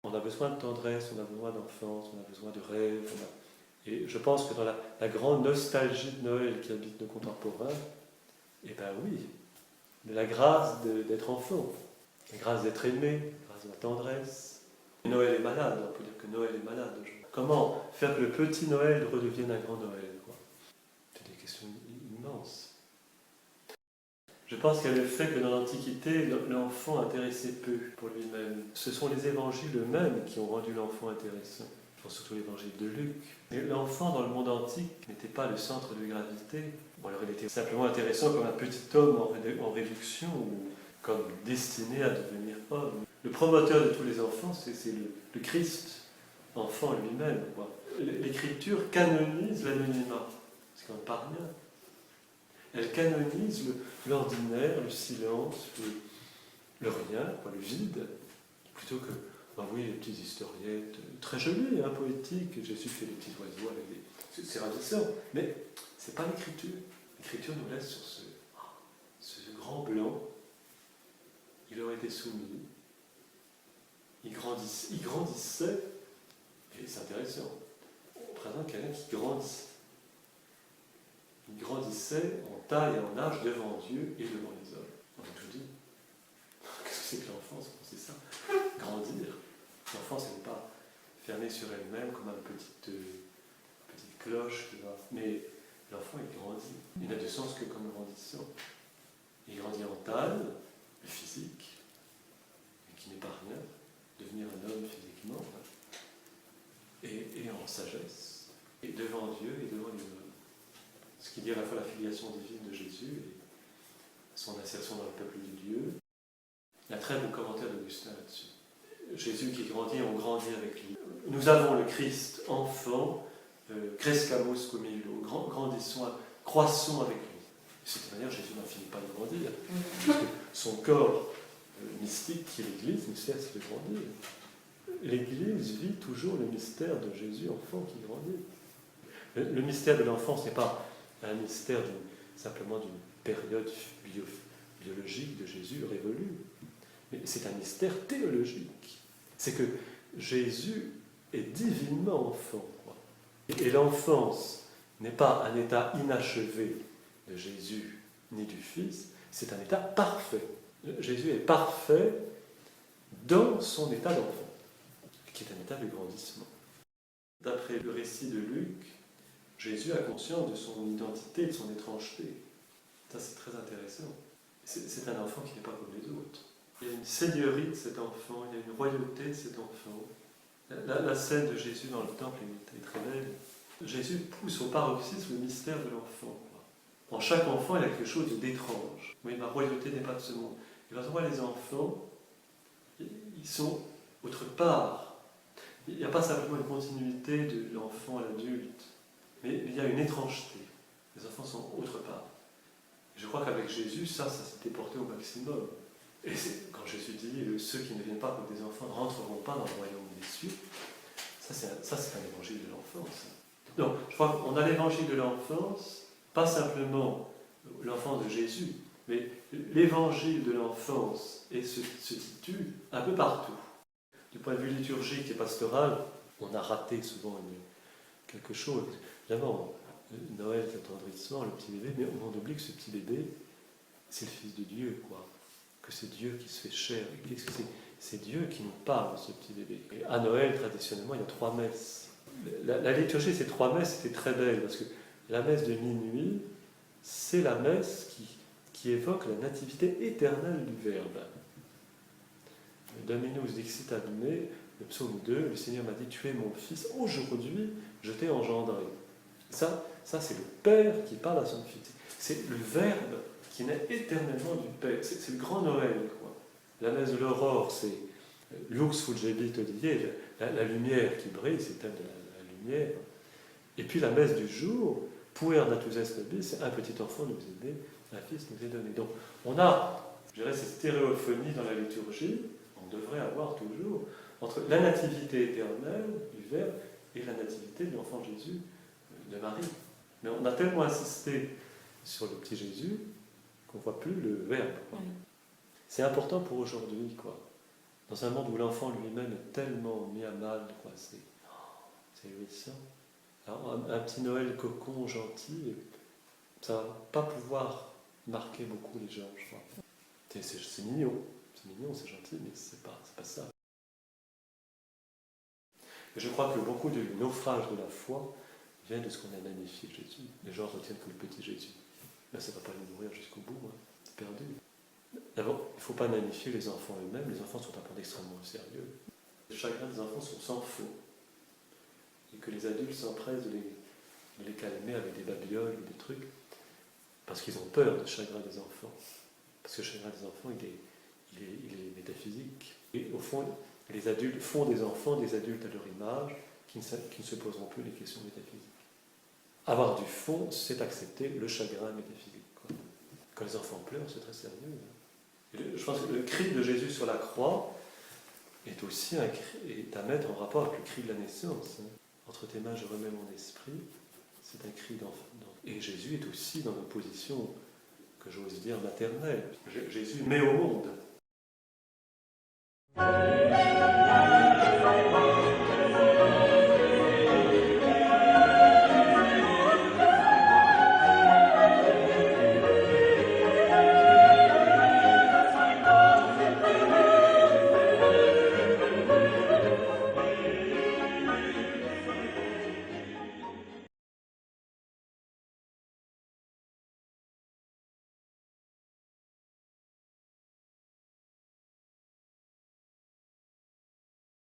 On a besoin de tendresse, on a besoin d'enfance, on a besoin de rêve. Et je pense que dans la grande nostalgie de Noël qui habite nos contemporains, eh bien oui, de la grâce d'être enfant, la grâce d'être aimé, la grâce de la tendresse. Noël est malade, on peut dire que Noël est malade aujourd'hui. Comment faire que le petit Noël redevienne un grand Noël, quoi? C'est des questions immenses. Je pense qu'il y a le fait que dans l'Antiquité, l'enfant intéressait peu pour lui-même. Ce sont les évangiles eux-mêmes qui ont rendu l'enfant intéressant. Je pense surtout l'évangile de Luc. Mais l'enfant dans le monde antique n'était pas le centre de gravité. Bon, alors il était simplement intéressant comme un petit homme en réduction ou comme destiné à devenir homme. Le promoteur de tous les enfants, c'est le Christ, enfant lui-même, quoi. L'Écriture canonise l'anonymat. C'est quand même pas rien. Elle canonise l'ordinaire, le silence, le rien, quoi, le vide, plutôt que, ben oui, les petites historiettes, très jolies, hein, poétiques, Jésus fait des petits oiseaux avec des... C'est ravissant, mais c'est pas l'Écriture. L'Écriture nous laisse sur ce grand blanc. Il aurait été soumis, il grandissait, et c'est intéressant. On présente quelqu'un qui grandissait. Il grandissait en taille et en âge devant Dieu et devant les hommes. On a tout dit. Qu'est-ce que c'est que l'enfance? C'est ça. Grandir. L'enfance, elle n'est pas fermée sur elle-même comme une petite cloche qui va. Mais l'enfant, il grandit. Il n'a de sens que comme grandissant. Il grandit en taille, le physique, qui n'est pas rien, devenir un homme physiquement, et en sagesse, et devant Dieu et devant les hommes. Ce qui dit à la fois la filiation divine de Jésus et son insertion dans le peuple de Dieu. Il y a un très beau commentaire d'Augustin là-dessus. Jésus qui grandit, on grandit avec lui. Nous avons le Christ enfant, crescamus cum illo, grandissons, croissons avec lui. De cette manière, Jésus n'en finit pas de grandir. Parce que son corps mystique, qui est l'Église, ne cesse de grandir. L'Église vit toujours le mystère de Jésus enfant qui grandit. Le mystère de l'enfance n'est pas un mystère simplement d'une période biologique de Jésus révolue. Mais c'est un mystère théologique. C'est que Jésus est divinement enfant, quoi. Et l'enfance n'est pas un état inachevé de Jésus ni du Fils, c'est un état parfait. Jésus est parfait dans son état d'enfant, qui est un état de grandissement. D'après le récit de Luc, Jésus a conscience de son identité et de son étrangeté. Ça, c'est très intéressant. C'est un enfant qui n'est pas comme les autres. Il y a une seigneurie de cet enfant, il y a une royauté de cet enfant. La scène de Jésus dans le temple est très belle. Jésus pousse au paroxysme le mystère de l'enfant. En chaque enfant, il y a quelque chose d'étrange. Oui, ma royauté n'est pas de ce monde. Et quand on voit les enfants, ils sont autre part. Il n'y a pas simplement une continuité de l'enfant à l'adulte, mais il y a une étrangeté. Les enfants sont autre part. Je crois qu'avec Jésus, ça s'était porté au maximum. Et quand Jésus dit « ceux qui ne viennent pas comme des enfants ne rentreront pas dans le royaume des cieux », ça c'est un évangile de l'enfance. Donc, je crois qu'on a l'évangile de l'enfance, pas simplement l'enfance de Jésus, mais l'évangile de l'enfance se situe un peu partout. Du point de vue liturgique et pastoral, on a raté souvent quelque chose. Évidemment, Noël, l'attendrissement, le petit bébé, mais on oublie que ce petit bébé, c'est le Fils de Dieu, quoi. Que c'est Dieu qui se fait chair. C'est Dieu qui nous parle, ce petit bébé. Et à Noël, traditionnellement, il y a 3 messes. La liturgie, ces 3 messes, c'était très belle, parce que la messe de minuit, c'est la messe qui évoque la nativité éternelle du Verbe. Dominus dixit ad me, le psaume 2, le Seigneur m'a dit « Tu es mon fils, aujourd'hui je t'ai engendré ». Ça c'est le Père qui parle à son fils. C'est le Verbe qui naît éternellement du Père. C'est le grand Noël, quoi. La messe de l'aurore, c'est Lux fulgebit hodie, la lumière qui brille, c'est elle de la lumière. Et puis la messe du jour, Puer natus est nobis, c'est un petit enfant nous est né, un fils nous est donné. Donc on a, je dirais, cette stéréophonie dans la liturgie, on devrait avoir toujours, entre la nativité éternelle du Verbe et la nativité de l'enfant Jésus, de Marie. Mais on a tellement insisté sur le petit Jésus qu'on ne voit plus le Verbe, quoi. C'est important pour aujourd'hui, quoi. Dans un monde où l'enfant lui-même est tellement mis à mal, quoi, c'est ahurissant. Alors, un petit Noël cocon, gentil, ça va pas pouvoir marquer beaucoup les gens, je crois. C'est mignon, c'est gentil, mais c'est pas ça. Et je crois que beaucoup du naufrage de la foi vient de ce qu'on a magnifié Jésus. Les gens retiennent que le petit Jésus. Mais ça ne va pas le mourir jusqu'au bout, hein. C'est perdu. D'abord, il ne faut pas magnifier les enfants eux-mêmes. Les enfants sont un point extrêmement sérieux. Le chagrin des enfants sont sans fond. Et que les adultes s'empressent de les calmer avec des babioles ou des trucs, parce qu'ils ont peur du chagrin des enfants. Parce que le chagrin des enfants, il est métaphysique. Et au fond, les adultes font des enfants, des adultes à leur image, qui ne se poseront plus les questions métaphysiques. Avoir du fond, c'est accepter le chagrin métaphysique, quoi. Quand les enfants pleurent, c'est très sérieux, hein. Je pense que le cri de Jésus sur la croix est aussi est à mettre en rapport avec le cri de la naissance, hein. Entre tes mains, je remets mon esprit. C'est un cri d'enfant. Et Jésus est aussi dans une position que j'ose dire maternelle. Jésus met au monde